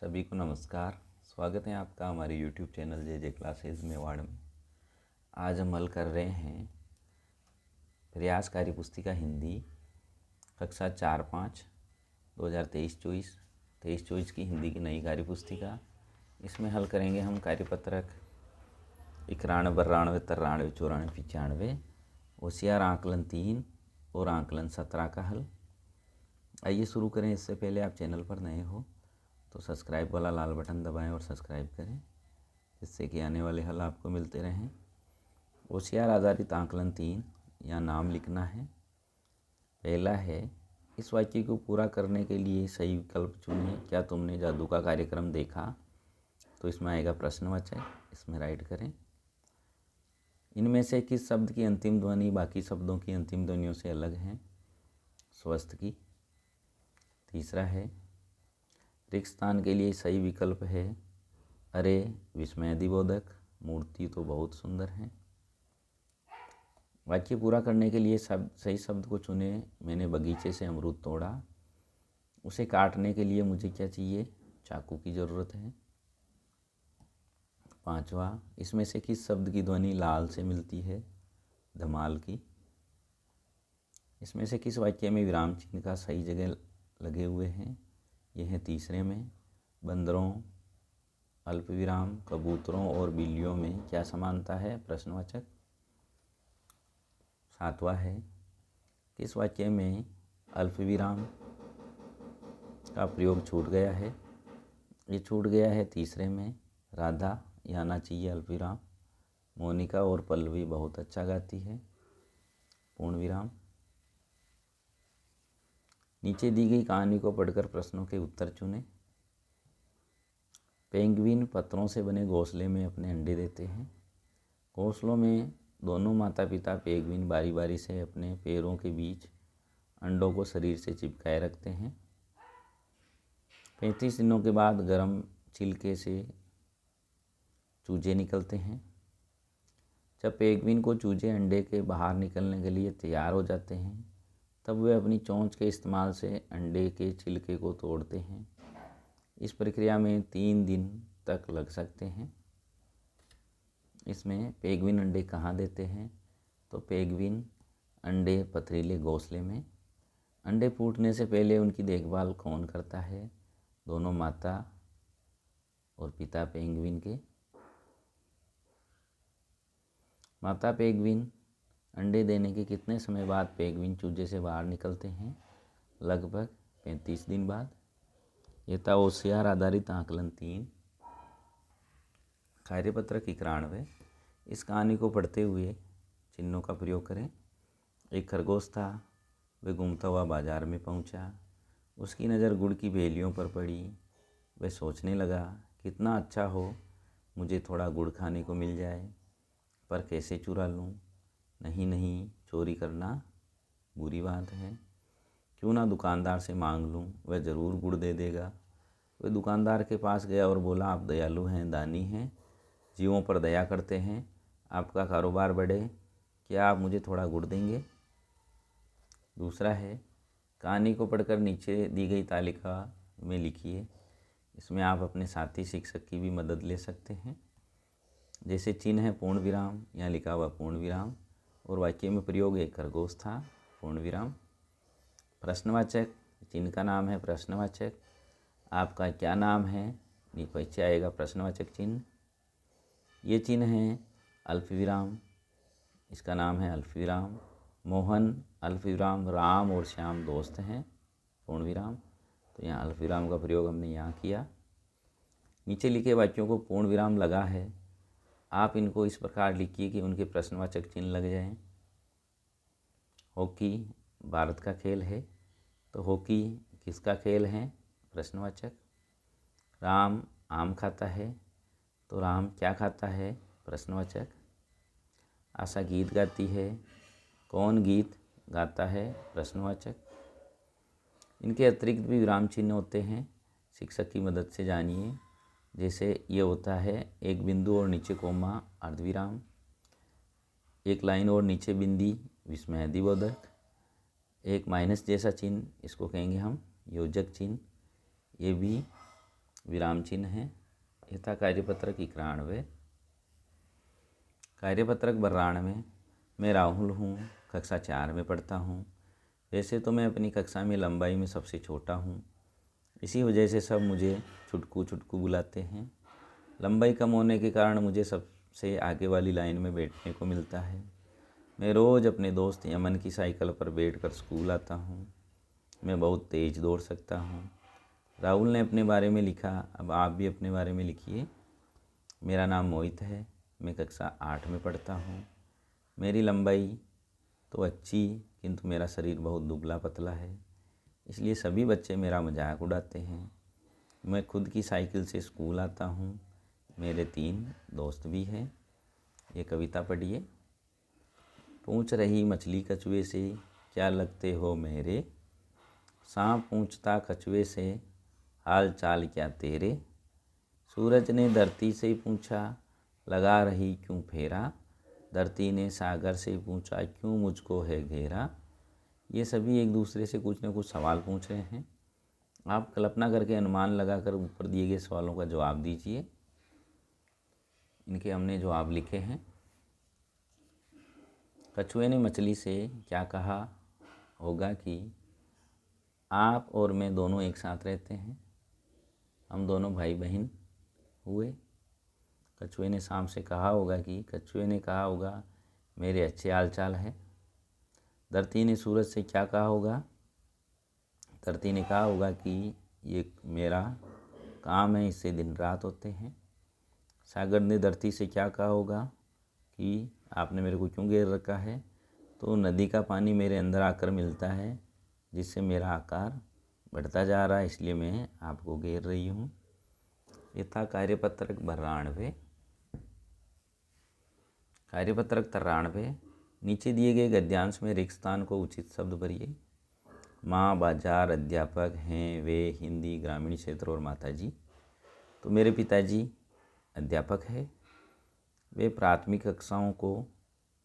सभी को नमस्कार। स्वागत है आपका हमारे YouTube चैनल जे क्लासेज मेवाड़ में। आज हम हल कर रहे हैं प्रयास कार्य पुस्तिका हिंदी कक्षा 4-5 2023-24 की हिंदी की नई कार्य पुस्तिका। इसमें हल करेंगे हम कार्यपत्रक 91, 92, 93, 94, 95, होशियार आकलन 3 और आकलन 17 का हल। आइए शुरू करें। इससे पहले आप चैनल पर नए हो तो सब्सक्राइब वाला लाल बटन दबाएं और सब्सक्राइब करें, जिससे कि आने वाले हल आपको मिलते रहें। होशियार आधारित आकलन 3 यहाँ नाम लिखना है। पहला है, इस वाक्य को पूरा करने के लिए सही विकल्प चुनिए। क्या तुमने जादू का कार्यक्रम देखा? तो इसमें आएगा प्रश्नवाचक, इसमें राइट करें। इनमें से किस शब्द की अंतिम ध्वनि बाकी शब्दों की अंतिम ध्वनियों से अलग है? स्वस्थ की। तीसरा है, रिक्त स्थान के लिए सही विकल्प है अरे विस्मयदिबोधक, मूर्ति तो बहुत सुंदर है। वाक्य पूरा करने के लिए सही शब्द को चुने। मैंने बगीचे से अमरूद तोड़ा। उसे काटने के लिए मुझे क्या चाहिए? चाकू की ज़रूरत है। पांचवा, इसमें से किस शब्द की ध्वनि लाल से मिलती है? धमाल की। इसमें से किस वाक्य में विराम चिन्ह का सही जगह लगे हुए हैं? यह है तीसरे में। बंदरों, अल्प विराम, कबूतरों और बिल्लियों में क्या समानता है? प्रश्नवाचक। सातवां है, किस वाक्य में अल्प विराम का प्रयोग छूट गया है? ये छूट गया है तीसरे में। राधा, यहाँ आना चाहिए अल्प विराम। मोनिका और पल्लवी बहुत अच्छा गाती है। पूर्ण विराम। नीचे दी गई कहानी को पढ़कर प्रश्नों के उत्तर चुनें। पेंगुइन पत्थरों से बने घोंसले में अपने अंडे देते हैं। घोंसलों में दोनों माता पिता पेंगुइन बारी बारी से अपने पैरों के बीच अंडों को शरीर से चिपकाए रखते हैं। 35 दिनों के बाद गर्म छिलके से चूजे निकलते हैं। जब पेंगुइन को चूजे अंडे के बाहर निकलने के लिए तैयार हो जाते हैं, तब वे अपनी चोंच के इस्तेमाल से अंडे के छिलके को तोड़ते हैं। इस प्रक्रिया में 3 दिन तक लग सकते हैं। इसमें पेंगुइन अंडे कहाँ देते हैं? तो पेंगुइन अंडे पथरीले घोंसले में। अंडे फूटने से पहले उनकी देखभाल कौन करता है? दोनों माता और पिता पेंगुइन के। माता पेंगुइन अंडे देने के कितने समय बाद पेंगुइन चूजे से बाहर निकलते हैं? लगभग 35 दिन बाद। यह था होशियार आधारित आकलन 3 कार्यपत्रक 91। इस कहानी को पढ़ते हुए चिन्हों का प्रयोग करें। एक खरगोश था, वह घूमता हुआ बाजार में पहुंचा। उसकी नज़र गुड़ की बेलियों पर पड़ी। वह सोचने लगा, कितना अच्छा हो मुझे थोड़ा गुड़ खाने को मिल जाए, पर कैसे चुरा लूं? नहीं नहीं, चोरी करना बुरी बात है। क्यों ना दुकानदार से मांग लूं, वह ज़रूर गुड़ दे देगा। वह दुकानदार के पास गया और बोला, आप दयालु हैं, दानी हैं, जीवों पर दया करते हैं, आपका कारोबार बढ़े, क्या आप मुझे थोड़ा गुड़ देंगे? दूसरा है, कहानी को पढ़कर नीचे दी गई तालिका में लिखिए। इसमें आप अपने साथी शिक्षक की भी मदद ले सकते हैं। जैसे चिन्ह है पूर्ण विराम, यहाँ लिखा हुआ पूर्ण विराम, और वाक्य में प्रयोग एक खरगोश था, पूर्ण विराम। प्रश्नवाचक, चिन्ह का नाम है प्रश्नवाचक। आपका क्या नाम है? नीचे आएगा प्रश्नवाचक चिन्ह। ये चिन्ह है अल्प विराम, इसका नाम है अल्प विराम। मोहन, अल्प विराम, राम और श्याम दोस्त हैं, पूर्ण विराम। तो यहाँ अल्प विराम का प्रयोग हमने यहाँ किया। नीचे लिखे वाक्यों को पूर्ण विराम लगा है। आप इनको इस प्रकार लिखिए कि उनके प्रश्नवाचक चिन्ह लग जाएं। हॉकी भारत का खेल है, तो हॉकी किसका खेल है? प्रश्नवाचक। राम आम खाता है, तो राम क्या खाता है? प्रश्नवाचक। आशा गीत गाती है, कौन गीत गाता है? प्रश्नवाचक। इनके अतिरिक्त भी विराम चिन्ह होते हैं, शिक्षक की मदद से जानिए। जैसे ये होता है एक बिंदु और नीचे कोमा अर्धविराम, एक लाइन और नीचे बिंदी विस्मयदिबोधक, एक माइनस जैसा चिन्ह, इसको कहेंगे हम योजक चिन्ह, ये भी विराम चिन्ह है। यथा कार्यपत्रक 91। कार्यपत्रक 92। मैं राहुल हूँ, कक्षा 4 में पढ़ता हूँ। वैसे तो मैं अपनी कक्षा में लंबाई में सबसे छोटा हूँ, इसी वजह से सब मुझे छुटकू छुटकू बुलाते हैं। लंबाई कम होने के कारण मुझे सबसे आगे वाली लाइन में बैठने को मिलता है। मैं रोज़ अपने दोस्त यमन की साइकिल पर बैठकर स्कूल आता हूँ। मैं बहुत तेज़ दौड़ सकता हूँ। राहुल ने अपने बारे में लिखा, अब आप भी अपने बारे में लिखिए। मेरा नाम मोहित है, मैं कक्षा 8 में पढ़ता हूँ। मेरी लंबाई तो अच्छी, किंतु मेरा शरीर बहुत दुबला पतला है, इसलिए सभी बच्चे मेरा मजाक उड़ाते हैं। मैं खुद की साइकिल से स्कूल आता हूँ। मेरे 3 दोस्त भी हैं। ये कविता पढ़िए। पूछ रही मछली कछुए से, क्या लगते हो मेरे? सांप पूछता कछुए से, हाल चाल क्या तेरे? सूरज ने धरती से पूछा, लगा रही क्यों फेरा? धरती ने सागर से पूछा, क्यों मुझको है घेरा? ये सभी एक दूसरे से कुछ न कुछ सवाल पूछ रहे हैं। आप कल्पना करके अनुमान लगाकर ऊपर दिए गए सवालों का जवाब दीजिए। इनके हमने जवाब लिखे हैं। कछुए ने मछली से क्या कहा होगा कि आप और मैं दोनों एक साथ रहते हैं, हम दोनों भाई बहन हुए। कछुए ने सांप से कहा होगा कि कछुए ने कहा होगा मेरे अच्छे हाल चाल है। धरती ने सूरज से क्या कहा होगा? धरती ने कहा होगा कि ये मेरा काम है, इससे दिन रात होते हैं। सागर ने धरती से क्या कहा होगा कि आपने मेरे को क्यों घेर रखा है? तो नदी का पानी मेरे अंदर आकर मिलता है, जिससे मेरा आकार बढ़ता जा रहा है, इसलिए मैं आपको घेर रही हूँ। ये था कार्यपत्रक 92। कार्यपत्रक 93। नीचे दिए गए गद्यांश में रिक्त स्थान को उचित शब्द भरिए। माँ, बाजार, अध्यापक हैं वे हिंदी ग्रामीण क्षेत्र और माताजी। तो मेरे पिताजी अध्यापक है, वे प्राथमिक कक्षाओं को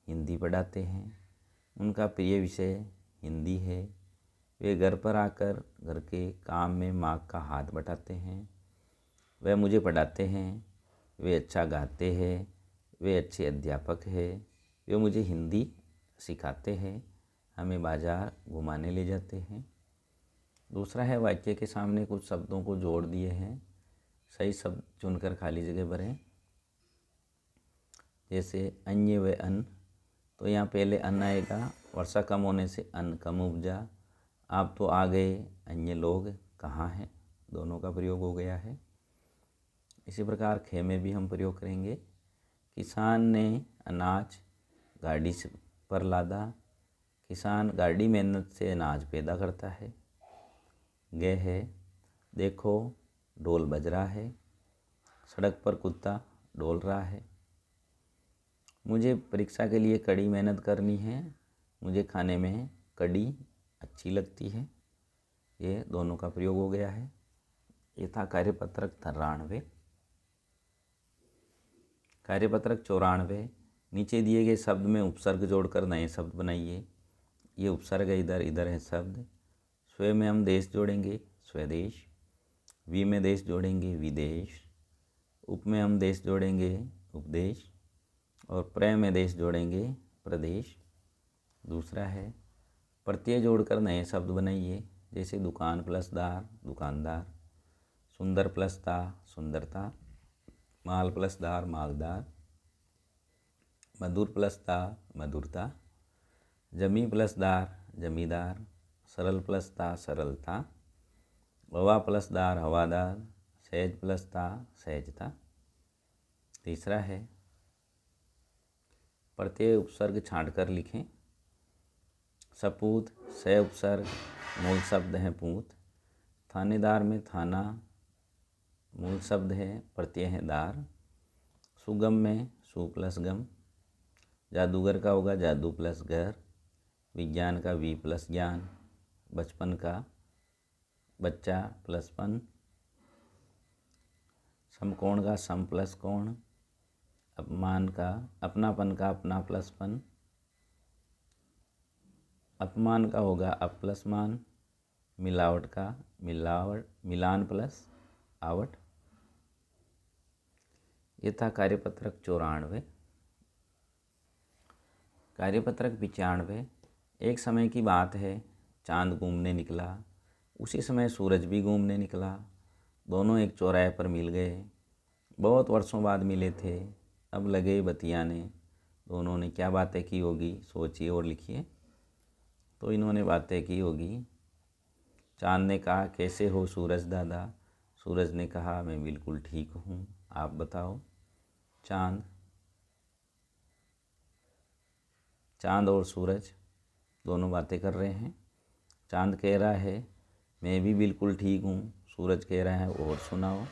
हिंदी पढ़ाते हैं। उनका प्रिय विषय हिंदी है। वे घर पर आकर घर के काम में माँ का हाथ बटाते हैं। वह मुझे पढ़ाते हैं। वे अच्छा गाते हैं। वे अच्छे अध्यापक हैं। वे मुझे हिंदी सिखाते हैं। हमें बाज़ार घुमाने ले जाते हैं। दूसरा है वाक्य के सामने कुछ शब्दों को जोड़ दिए हैं, सही शब्द चुनकर खाली जगह भरें। जैसे अन्य व अन्न, तो यहाँ पहले अन्न आएगा। वर्षा कम होने से अन्न कम उपजा। आप तो आ गए, अन्य लोग कहाँ हैं? दोनों का प्रयोग हो गया है। इसी प्रकार खे में भी हम प्रयोग करेंगे। किसान ने अनाज गाड़ी से पर लादा। किसान गाड़ी मेहनत से अनाज पैदा करता है। गे है, देखो ढोल बज रहा है। सड़क पर कुत्ता डोल रहा है। मुझे परीक्षा के लिए कड़ी मेहनत करनी है। मुझे खाने में कड़ी अच्छी लगती है। ये दोनों का प्रयोग हो गया है। ये था कार्यपत्रक 93। कार्यपत्रक 94। नीचे दिए गए शब्द में उपसर्ग जोड़कर नए शब्द बनाइए। ये उपसर्ग है, इधर इधर है शब्द। स्व में हम देश जोड़ेंगे, स्वदेश। वि में देश जोड़ेंगे, विदेश। उप में हम देश जोड़ेंगे, उपदेश। और प्र में देश जोड़ेंगे, प्रदेश। दूसरा है प्रत्यय जोड़कर नए शब्द बनाइए। जैसे दुकान प्लस दार, दुकानदार। सुंदर प्लस ता, सुंदरता। माल प्लस दार, मालदार। मधुर प्लस ता, मधुरता। जमी प्लस दार, जमींदार। सरल प्लस ता, सरलता। हवा प्लस दार, हवादार। सहज प्लस ता, सहजता। तीसरा है प्रत्यय उपसर्ग छांटकर लिखें। सपूत, स उपसर्ग, मूल शब्द है पूत। थानेदार में थाना मूल शब्द है, प्रत्यय है दार। सुगम में सु प्लस गम। जादूगर का होगा जादू प्लस घर। विज्ञान का वी प्लस ज्ञान। बचपन का बच्चा प्लस पन। समकोण का सम प्लस कोण। अपमान का अपनापन का अपना प्लस पन। अपमान का होगा अप प्लस मान। मिलावट का मिलावट, मिलान प्लस आवट। ये था कार्यपत्रक 94। कार्यपत्रक 95। एक समय की बात है, चांद घूमने निकला। उसी समय सूरज भी घूमने निकला। दोनों एक चौराहे पर मिल गए। बहुत वर्षों बाद मिले थे, अब लगे बतियाने। दोनों ने क्या बातें की होगी, सोचिए और लिखिए। तो इन्होंने बातें की होगी। चांद ने कहा, कैसे हो सूरज दादा? सूरज ने कहा, मैं बिल्कुल ठीक हूँ, आप बताओ। चांद और सूरज दोनों बातें कर रहे हैं। चांद कह रहा है, मैं भी बिल्कुल ठीक हूँ। सूरज कह रहा है, और सुनाओ।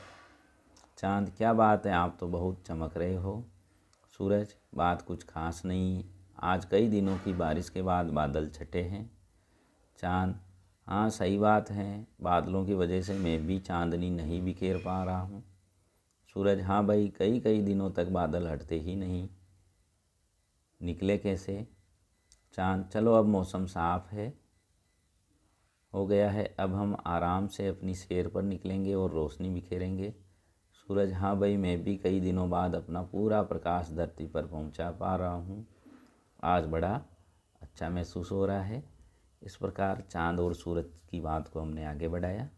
चांद, क्या बात है, आप तो बहुत चमक रहे हो। सूरज, बात कुछ खास नहीं, आज कई दिनों की बारिश के बाद बादल छटे हैं। चांद, हाँ सही बात है, बादलों की वजह से मैं भी चांदनी नहीं बिखेर पा रहा हूँ। सूरज, हाँ भाई, कई कई दिनों तक बादल हटते ही नहीं, निकले कैसे? चांद, चलो अब मौसम साफ हो गया है, अब हम आराम से अपनी सैर पर निकलेंगे और रोशनी बिखेरेंगे। सूरज, हाँ भाई, मैं भी कई दिनों बाद अपना पूरा प्रकाश धरती पर पहुंचा पा रहा हूँ, आज बड़ा अच्छा महसूस हो रहा है। इस प्रकार चांद और सूरज की बात को हमने आगे बढ़ाया।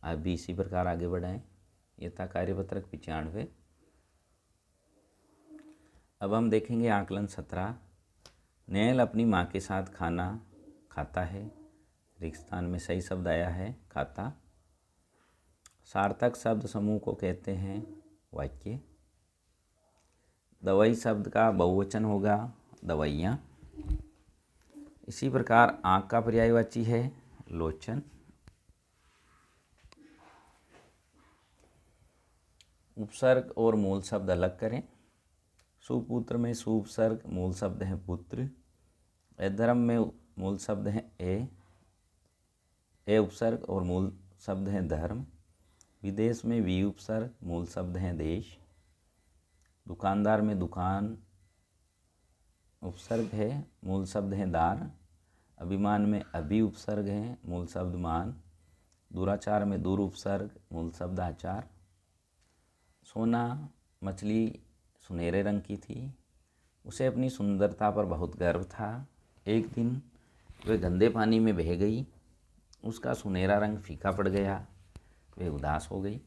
आप भी इसी प्रकार आगे बढ़ाएं। ये था कार्यपत्रक 95। अब हम देखेंगे आकलन 17। नैल अपनी माँ के साथ खाना खाता है। रिक्तस्थान में सही शब्द आया है, खाता। सार्थक शब्द समूह को कहते हैं वाक्य। दवाई शब्द का बहुवचन होगा दवाइयाँ। इसी प्रकार आँख का पर्यायवाची है लोचन। उपसर्ग और मूल शब्द अलग करें। सुपुत्र में सुपसर्ग मूल शब्द है पुत्र। अधर्म में मूल शब्द है ए उपसर्ग और मूल शब्द है धर्म। विदेश में वी उपसर्ग मूल शब्द है देश। दुकानदार में दुकान उपसर्ग है, मूल शब्द है दार। अभिमान में अभि उपसर्ग है, मूल शब्द मान। दुराचार में दूर उपसर्ग मूल शब्द आचार। सोना मछली सुनहरे रंग की थी, उसे अपनी सुंदरता पर बहुत गर्व था। एक दिन वह गंदे पानी में बह गई, उसका सुनहरा रंग फीका पड़ गया, वह उदास हो गई।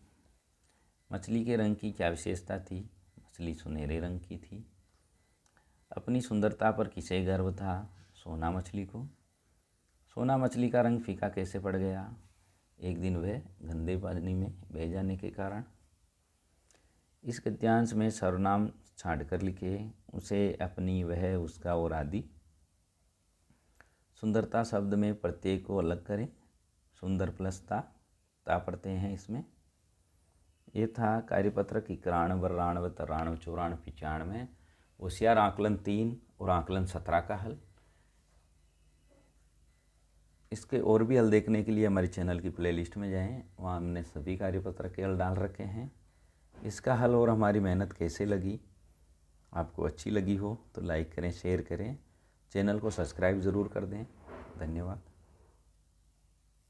मछली के रंग की क्या विशेषता थी? मछली सुनहरे रंग की थी। अपनी सुंदरता पर किसे गर्व था? सोना मछली को। सोना मछली का रंग फीका कैसे पड़ गया? एक दिन वह गंदे पानी में बह जाने के कारण। इस गद्यांश में सर्वनाम छांटकर लिखे, उसे, अपनी, वह, उसका और आदि। सुंदरता शब्द में प्रत्येक को अलग करें। सुंदर प्लस ता पढ़ते हैं इसमें। ये था कार्यपत्रक 91, 92, 93, 94, 95। होशियार आकलन 3 और आकलन 17 का हल। इसके और भी हल देखने के लिए हमारे चैनल की प्लेलिस्ट में जाएं, वहाँ हमने सभी कार्यपत्रक के हल डाल रखे हैं। इसका हल और हमारी मेहनत कैसे लगी, आपको अच्छी लगी हो तो लाइक करें, शेयर करें, चैनल को सब्सक्राइब ज़रूर कर दें। धन्यवाद।